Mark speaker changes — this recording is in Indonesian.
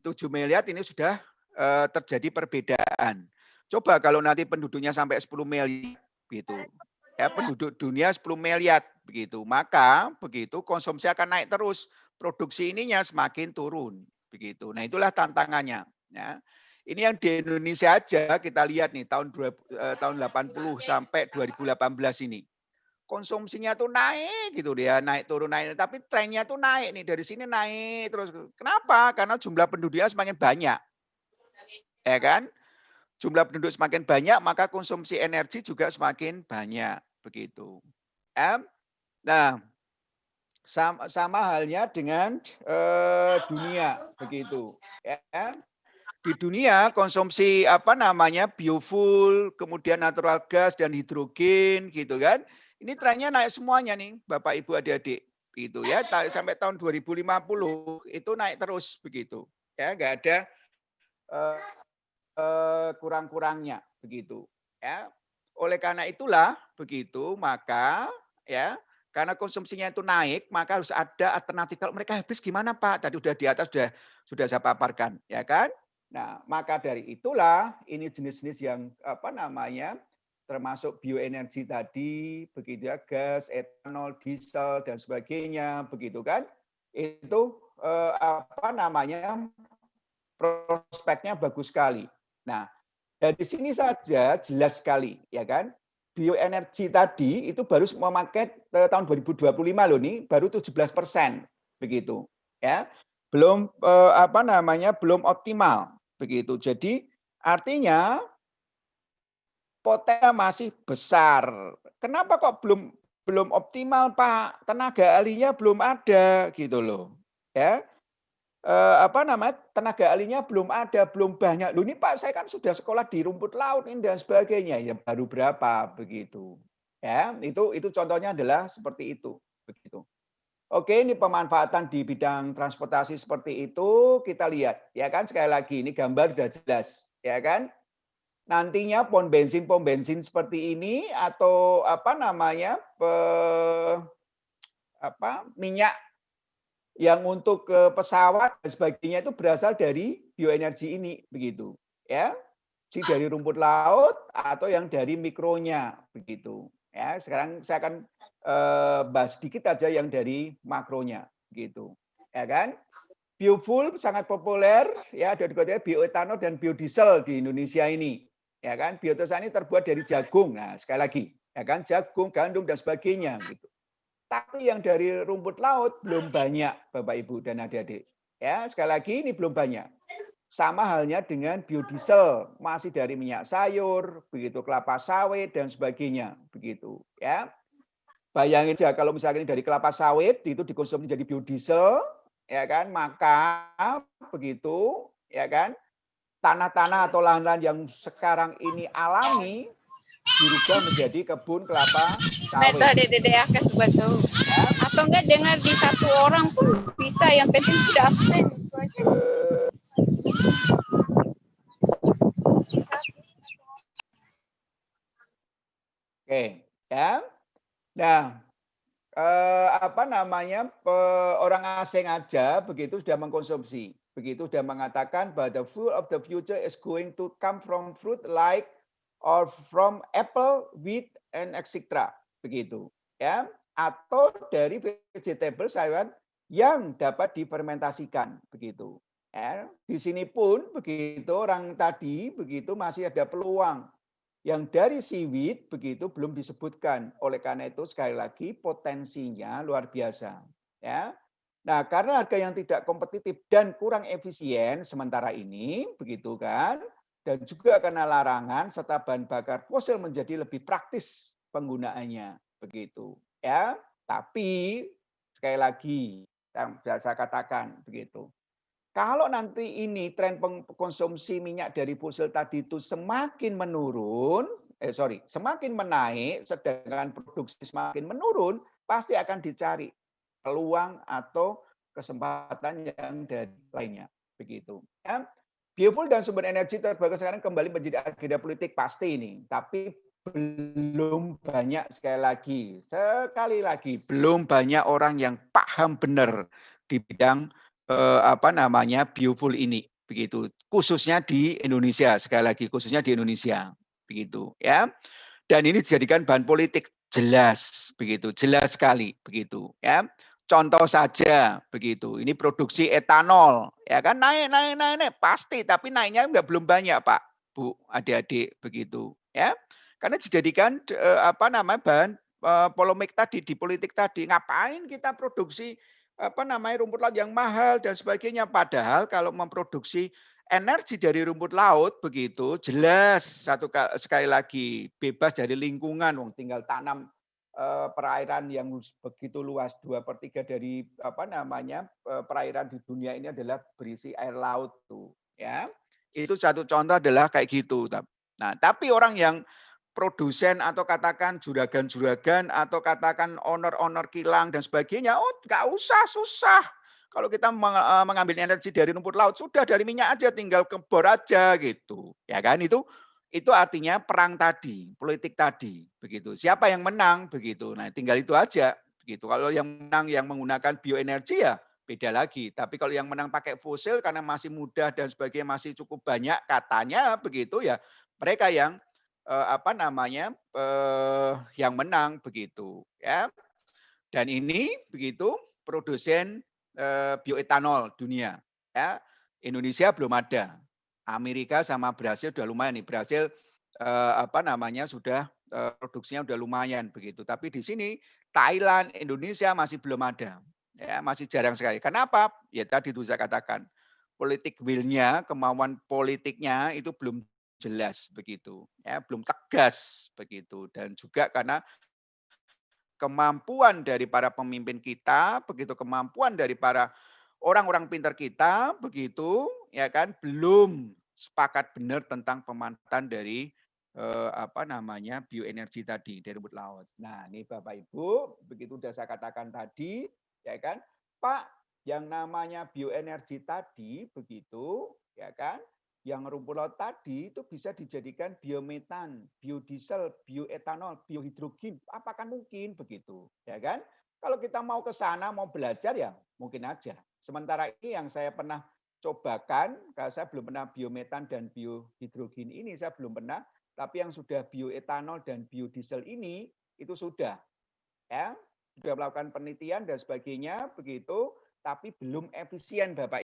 Speaker 1: 7 miliar ini sudah terjadi perbedaan. Coba kalau nanti penduduknya sampai 10 miliar gitu. Ya, penduduk dunia 10 miliar begitu. Maka begitu konsumsi akan naik terus, produksi ininya semakin turun begitu. Nah, itulah tantangannya, ya. Ini yang di Indonesia aja kita lihat nih tahun 80 sampai 2018 ini. Konsumsinya tuh naik gitu dia, naik turun naik, tapi trennya tuh naik nih dari sini naik terus. Kenapa? Karena jumlah penduduknya semakin banyak, ya kan? Jumlah penduduk semakin banyak, maka konsumsi energi juga semakin banyak, begitu. Ya. Nah, sama halnya dengan dunia, begitu. Ya. Di dunia konsumsi apa namanya biofuel, kemudian natural gas dan hidrogen, gitu kan? Ini trennya naik semuanya nih, Bapak Ibu adik-adik, gitu ya. Sampai tahun 2050 itu naik terus, begitu. Ya, nggak ada eh, kurang-kurangnya begitu ya. Oleh karena itulah begitu maka ya karena konsumsinya itu naik maka harus ada alternatif. Kalau mereka habis gimana Pak? Tadi udah di atas sudah saya paparkan ya kan. Nah, maka dari itulah ini jenis-jenis yang apa namanya termasuk bioenergi tadi, begitu ya, gas, etanol, diesel dan sebagainya, begitu kan? Itu apa namanya prospeknya bagus sekali. Nah, dari sini saja jelas sekali, ya kan? Bioenergi tadi itu baru memakai tahun 2025 loh nih, baru 17%, begitu, ya. Belum apa namanya, belum optimal, begitu. Jadi artinya potensi masih besar. Kenapa kok belum belum optimal, Pak? Tenaga ahlinya belum ada, gitu loh, ya. Apa namanya, tenaga ahlinya belum ada, belum banyak. Loh ini Pak, saya kan sudah sekolah di rumput laut ini dan sebagainya. Ya baru berapa begitu. Ya, itu contohnya adalah seperti itu, begitu. Oke, ini pemanfaatan di bidang transportasi seperti itu kita lihat, ya kan sekali lagi ini gambar sudah jelas, ya kan? Nantinya pom bensin seperti ini atau apa namanya, minyak yang untuk ke pesawat dan sebagainya itu berasal dari bioenergi ini begitu ya. Si dari rumput laut atau yang dari mikronya begitu. Ya, sekarang saya akan bahas sedikit aja yang dari makronya gitu. Ya kan? Biofuel sangat populer ya, ada dikatakan bioetanol dan biodiesel di Indonesia ini. Ya kan? Biodiesel ini terbuat dari jagung. Nah, sekali lagi, ya kan? Jagung, gandum dan sebagainya gitu. Tapi yang dari rumput laut belum banyak, Bapak Ibu dan adik-adik. Ya, sekali lagi ini belum banyak. Sama halnya dengan biodiesel, masih dari minyak sayur, begitu kelapa sawit dan sebagainya, begitu, ya. Bayangin saja kalau misalnya dari kelapa sawit itu dikonsumsi jadi biodiesel, ya kan, maka begitu, ya kan, tanah-tanah atau lahan-lahan yang sekarang ini alami dirubah menjadi kebun kelapa sawit.
Speaker 2: Meta dede akeh sebatu. Atau enggak dengar di satu orang pun bisa, yang penting sudah absen.
Speaker 1: Oke, ya. Nah, apa namanya, orang asing aja begitu sudah mengkonsumsi, begitu sudah mengatakan bahwa the food of the future is going to come from fruit like or from apple, wheat, and etc. Begitu, ya. Atau dari vegetable sayuran yang dapat difermentasikan, begitu. Ya. Di sini pun begitu orang tadi begitu masih ada peluang yang dari seaweed begitu belum disebutkan. Oleh karena itu sekali lagi potensinya luar biasa. Ya. Nah, karena harga yang tidak kompetitif dan kurang efisien sementara ini, begitu kan, dan juga karena larangan serta bahan bakar fosil menjadi lebih praktis penggunaannya, begitu. Ya, tapi sekali lagi yang sudah saya katakan begitu. Kalau nanti ini tren konsumsi minyak dari fosil tadi itu semakin menurun, semakin menaik, sedangkan produksi semakin menurun, pasti akan dicari peluang atau kesempatan yang dari lainnya, begitu. Ya. Biofuel dan sumber energi terbarukan sekarang kembali menjadi agenda politik pasti ini, tapi belum banyak sekali lagi belum banyak orang yang paham benar di bidang apa namanya biofuel ini begitu. Khususnya di Indonesia, sekali lagi khususnya di Indonesia, begitu ya. Dan ini dijadikan bahan politik jelas, begitu, jelas sekali, begitu ya. Contoh saja, begitu. Ini produksi etanol, ya kan naik, naik, naik, naik, pasti. Tapi naiknya belum banyak, Pak, Bu, adik-adik, begitu ya. Karena dijadikan apa namanya bahan polemik tadi di politik tadi. Ngapain kita produksi apa namanya rumput laut yang mahal dan sebagainya. Padahal kalau memproduksi energi dari rumput laut begitu jelas sekali lagi bebas dari lingkungan, wong tinggal tanam perairan yang begitu luas 2/3 dari apa namanya perairan di dunia ini adalah berisi air laut tuh ya. Itu satu contoh adalah kayak gitu. Nah, tapi orang yang produsen atau katakan juragan-juragan atau katakan owner-owner kilang dan sebagainya, oh nggak usah susah. Kalau kita mengambil energi dari rumput laut, sudah dari minyak aja, tinggal ke bor aja gitu. Ya kan itu artinya perang tadi, politik tadi, begitu. Siapa yang menang begitu. Nah, tinggal itu aja begitu. Kalau yang menang yang menggunakan bioenergi ya beda lagi. Tapi kalau yang menang pakai fosil karena masih mudah dan sebagainya masih cukup banyak katanya begitu ya, mereka yang apa namanya, yang menang begitu ya. Dan ini begitu produsen, bioetanol dunia ya. Indonesia belum ada. Amerika sama Brasil udah lumayan nih. Brasil, apa namanya, sudah, produksinya udah lumayan begitu. Tapi di sini Thailand, Indonesia masih belum ada, ya masih jarang sekali. Kenapa? Ya tadi itu saya katakan, politik will-nya, kemauan politiknya itu belum jelas begitu, ya belum tegas begitu. Dan juga karena kemampuan dari para pemimpin kita, begitu kemampuan dari para orang-orang pintar kita, begitu, ya kan, belum sepakat benar tentang pemanfaatan dari apa namanya bioenergi tadi dari rumput laut. Nah, ini Bapak Ibu, begitu sudah saya katakan tadi, ya kan, Pak, yang namanya bioenergi tadi, begitu, ya kan, yang rumput laut tadi itu bisa dijadikan biometan, biodiesel, bioetanol, biohidrogen. Apakah mungkin begitu? Ya kan? Kalau kita mau ke sana, mau belajar ya mungkin aja. Sementara ini yang saya pernah cobakan, kalau saya belum pernah biometan dan biohidrogen ini saya belum pernah, tapi yang sudah bioetanol dan biodiesel ini itu sudah ya, sudah melakukan penelitian dan sebagainya begitu, tapi belum efisien Bapak